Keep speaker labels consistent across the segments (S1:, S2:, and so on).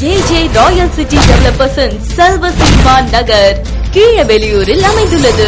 S1: AJ royal city developers செல்வசீமா நகர் கீழவெளியூரில் அமைந்துள்ளது.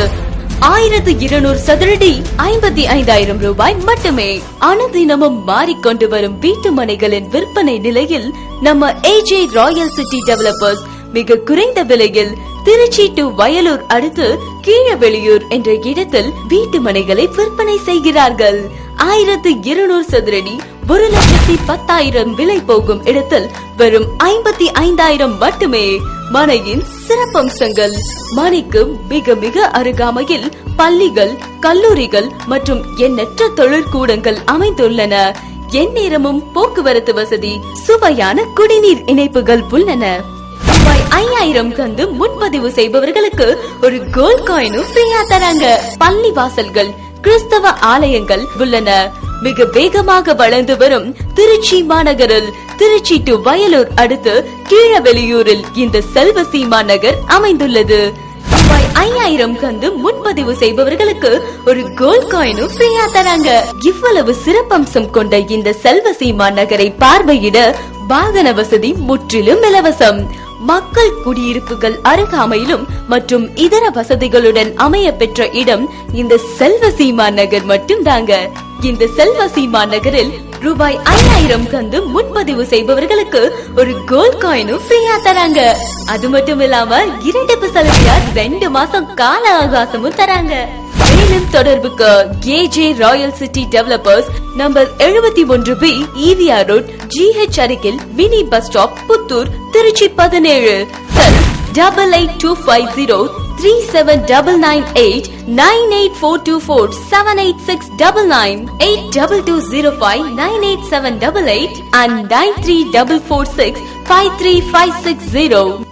S1: 1200 சதுரடி 55,000 ரூபாய் மட்டுமே. அனுதினமும் மாறிக்கொண்டு வரும் வீட்டு மனைகளின் விற்பனை நிலையில் நம்ம ஏஜே ராயல் சிட்டி டெவலப்பர்ஸ் மிக குறைந்த விலையில் திருச்சி டு வயலூர் அடுத்து கீழவெளியூர் என்ற இடத்தில் வீட்டு மனைகளை விற்பனை செய்கிறார்கள். 1200 சதுரடி 1,10,000 விலை போகும் இடத்தில் வெறும் 55,000 மட்டுமே. மனையின் சிறப்பம்சங்கள்: மனைக்கு மிக மிக அருகாமையில் பள்ளிகள், கல்லூரிகள் மற்றும் எண்ணற்ற தொழிற்கூடங்கள் அமைந்துள்ளன. எந்நேரமும் போக்குவரத்து வசதி, சுவையான குடிநீர் இணைப்புகள் உள்ளன. ரூபாய் 5,000 கந்து முன்பதிவு செய்பவர்களுக்கு ஒரு கோல்ட் காயினும் ஃப்ரீயா தராங்க. பள்ளி வாசல்கள், கிறிஸ்தவ ஆலயங்கள் உள்ளன. மிக வேகமாக வளர்ந்து வரும் திருச்சி மாநகரில் திருச்சி டு வயலூர் அடுத்து கீழவெளியூரில் இந்த செல்வசீமா நகர் அமைந்துள்ளது. ரூபாய் 5,000 கந்து முன்பதிவு செய்பவர்களுக்கு ஒரு கோல்ட் காயினும் ஃப்ரீயா தராங்க. இவ்வளவு சிறப்பம்சம் கொண்ட இந்த செல்வசீமா நகரை பார்வையிட வாகன வசதி முற்றிலும் இலவசம். மக்கள் குடியிருப்புகள் அருகாமையிலும் மற்றும் இதர வசதிகளுடன் அமைய பெற்ற இடம் இந்த செல்வசீமா நகர் மட்டும் தாங்க. இந்த செல்வசீமா நகரில் ரூபாய் 5,000 கந்து முன்பதிவு செய்பவர்களுக்கு ஒரு கோல்ட் காயினும் ஃப்ரீயா தராங்க. அது மட்டும் இல்லாம 2 சலுகையா 2 மாசம் கால அவகாசமும் தராங்க. மேலும் தொடர்புக்கு AJ royal city developers number 71B EVR road GH அருகில் mini bus stop Puthur Trichy 17 cell 8825037998 98424 78699 822059878 and 9344653560.